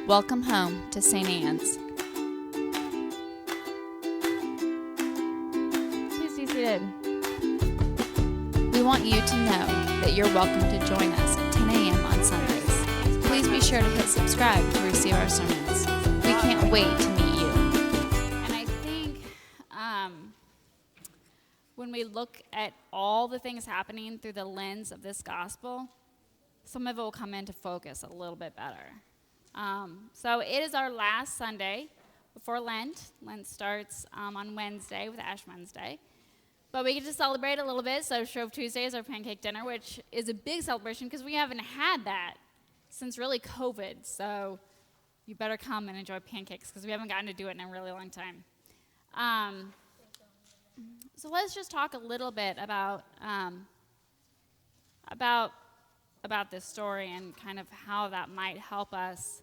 Welcome home to St. Anne's. Please be seated. We want you to know that you're welcome to join us at 10 a.m. on Sundays. Please be sure to hit subscribe to receive our sermons. We can't wait to meet you. And I think when we look at all the things happening through the lens of this gospel, some of it will come into focus a little bit better. So it is our last Sunday before Lent. Lent starts on Wednesday with Ash Wednesday. But we get to celebrate a little bit. So Shrove Tuesday is our pancake dinner, which is a big celebration because we haven't had that since really COVID. So you better come and enjoy pancakes because we haven't gotten to do it in a really long time. So let's just talk a little bit about this story and kind of how that might help us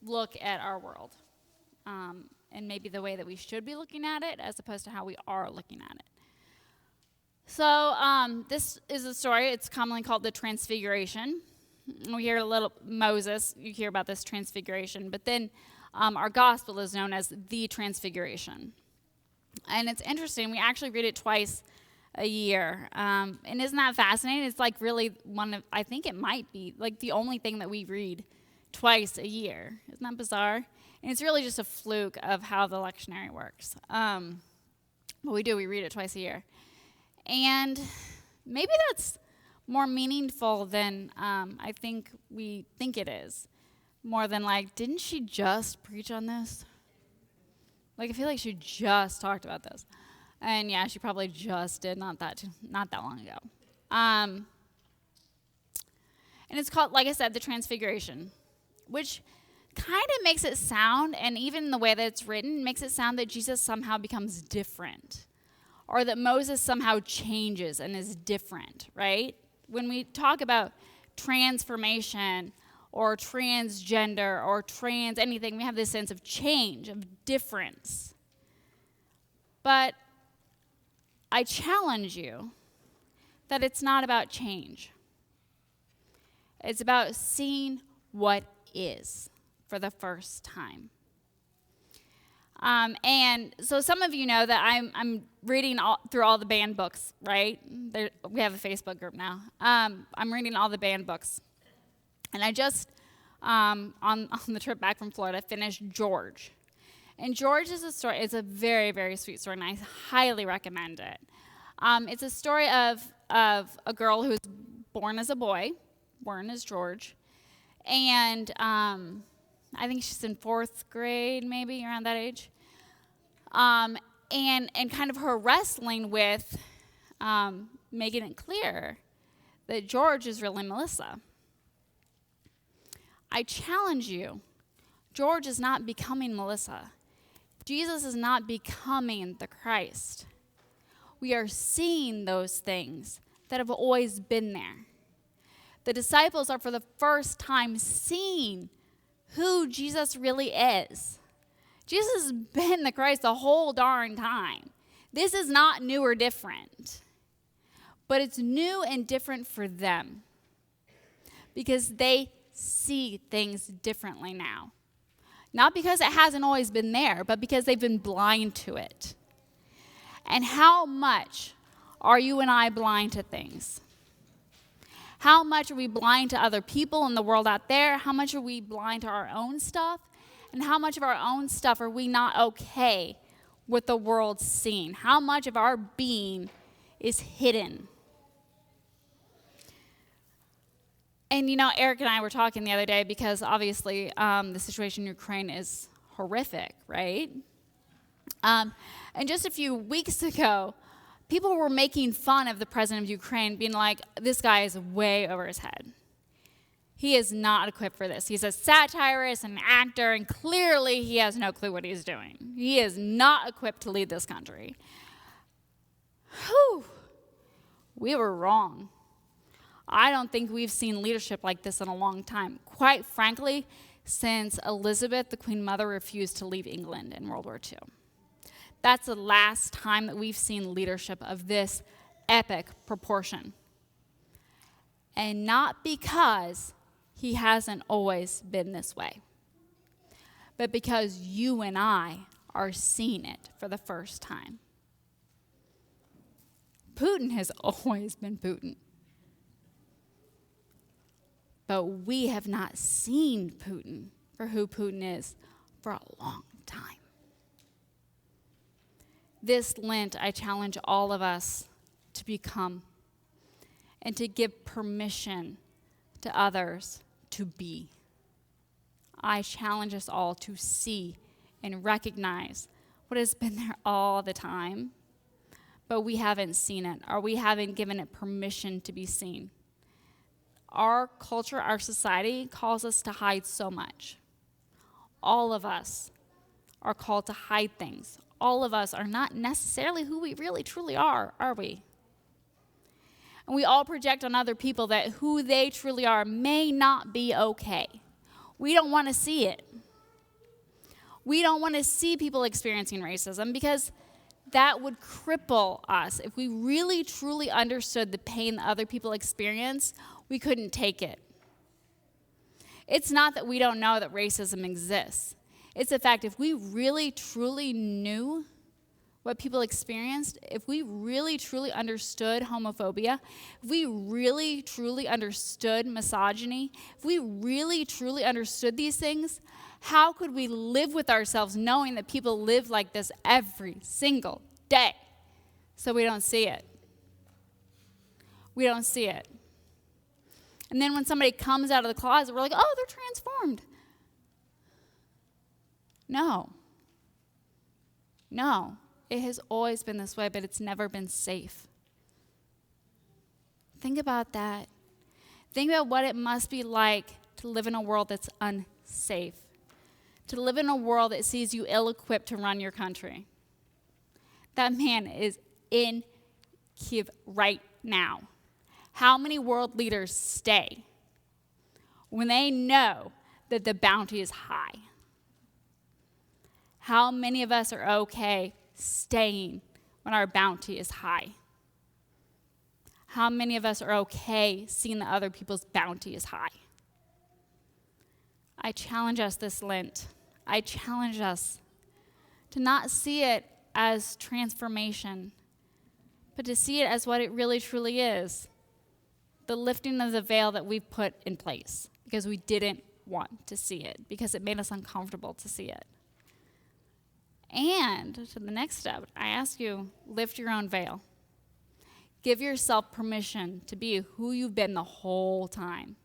look at our world and maybe the way that we should be looking at it as opposed to how we are looking at it. So this is a story. It's commonly called the Transfiguration. We hear a little Moses. You hear about this Transfiguration. But then our gospel is known as the Transfiguration. And it's interesting. We actually read it twice a year. And isn't that fascinating? It's like really I think it might be like the only thing that we read twice a year. Isn't that bizarre? And it's really just a fluke of how the lectionary works. But we read it twice a year. And maybe that's more meaningful than I think we think it is. More than like, didn't she just preach on this? Like, I feel like she just talked about this. And yeah, she probably just did not that long ago. And it's called, like I said, the Transfiguration, which kind of makes it sound, and even the way that it's written, makes it sound that Jesus somehow becomes different, or that Moses somehow changes and is different, right? When we talk about transformation or transgender or trans anything, we have this sense of change, of difference. But I challenge you that it's not about change. It's about seeing what is for the first time. And so some of you know that I'm reading through all the banned books, right? We have a Facebook group now. I'm reading all the banned books. And I just, on the trip back from Florida, finished George. And George is a story. It's a very, very sweet story, and I highly recommend it. It's a story of a girl who was born as a boy, born as George, and I think she's in 4th grade, maybe around that age, and kind of her wrestling with making it clear that George is really Melissa. I challenge you, George is not becoming Melissa. Jesus is not becoming the Christ. We are seeing those things that have always been there. The disciples are for the first time seeing who Jesus really is. Jesus has been the Christ the whole darn time. This is not new or different, but it's new and different for them because they see things differently now. Not because it hasn't always been there, but because they've been blind to it. And how much are you and I blind to things? How much are we blind to other people in the world out there? How much are we blind to our own stuff? And how much of our own stuff are we not okay with the world seeing? How much of our being is hidden? And, Eric and I were talking the other day because obviously the situation in Ukraine is horrific, right? And just a few weeks ago, people were making fun of the president of Ukraine, being like, this guy is way over his head. He is not equipped for this. He's a satirist, an actor, and clearly he has no clue what he's doing. He is not equipped to lead this country. Whew. We were wrong. I don't think we've seen leadership like this in a long time. Quite frankly, since Elizabeth, the Queen Mother, refused to leave England in World War II. That's the last time that we've seen leadership of this epic proportion. And not because he hasn't always been this way. but because you and I are seeing it for the first time. Putin has always been Putin. But we have not seen Putin for who Putin is for a long time. This Lent, I challenge all of us to become and to give permission to others to be. I challenge us all to see and recognize what has been there all the time, but we haven't seen it, or we haven't given it permission to be seen. Our culture, our society calls us to hide so much. All of us are called to hide things. All of us are not necessarily who we really truly are we? And we all project on other people that who they truly are may not be okay. We don't want to see it. We don't want to see people experiencing racism because that would cripple us. If we really truly understood the pain that other people experience, we couldn't take it. It's not that we don't know that racism exists. It's the fact if we really truly knew what people experienced, if we really truly understood homophobia, if we really truly understood misogyny, if we really truly understood these things, how could we live with ourselves knowing that people live like this every single day? So we don't see it. We don't see it. And then when somebody comes out of the closet, we're like, oh, they're transformed. No. It has always been this way, but it's never been safe. Think about that. Think about what it must be like to live in a world that's unsafe. To live in a world that sees you ill-equipped to run your country. That man is in Kiev right now. How many world leaders stay when they know that the bounty is high? How many of us are okay staying when our bounty is high? How many of us are okay seeing that other people's bounty is high? I challenge us this Lent. I challenge us to not see it as transformation, but to see it as what it really truly is. The lifting of the veil that we've put in place because we didn't want to see it, because it made us uncomfortable to see it. And to the next step, I ask you, lift your own veil. Give yourself permission to be who you've been the whole time.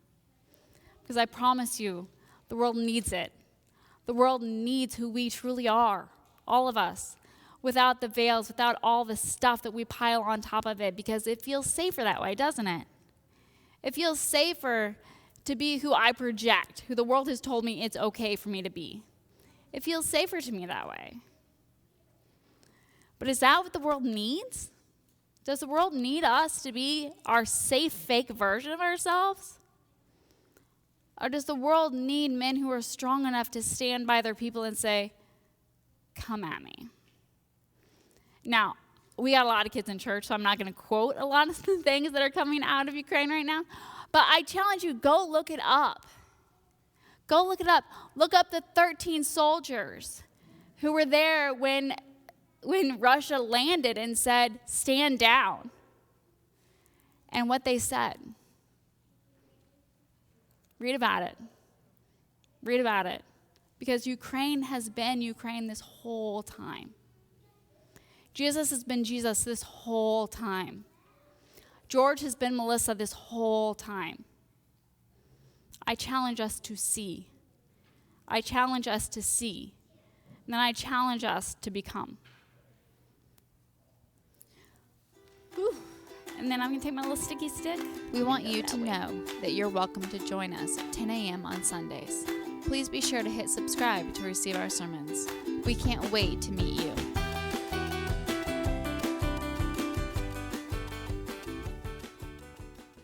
Because I promise you, the world needs it. The world needs who we truly are, all of us, without the veils, without all the stuff that we pile on top of it, because it feels safer that way, doesn't it? It feels safer to be who I project, who the world has told me it's okay for me to be. It feels safer to me that way. But is that what the world needs? Does the world need us to be our safe, fake version of ourselves? Or does the world need men who are strong enough to stand by their people and say, come at me? Now, we got a lot of kids in church, so I'm not going to quote a lot of the things that are coming out of Ukraine right now. But I challenge you, go look it up. Go look it up. Look up the 13 soldiers who were there when Russia landed and said, stand down. And what they said. Read about it. Read about it. Because Ukraine has been Ukraine this whole time. Jesus has been Jesus this whole time. George has been Melissa this whole time. I challenge us to see. I challenge us to see. And then I challenge us to become. Whew. And then I'm going to take my little sticky stick. We want you to know that you're welcome to join us at 10 a.m. on Sundays. Please be sure to hit subscribe to receive our sermons. We can't wait to meet you.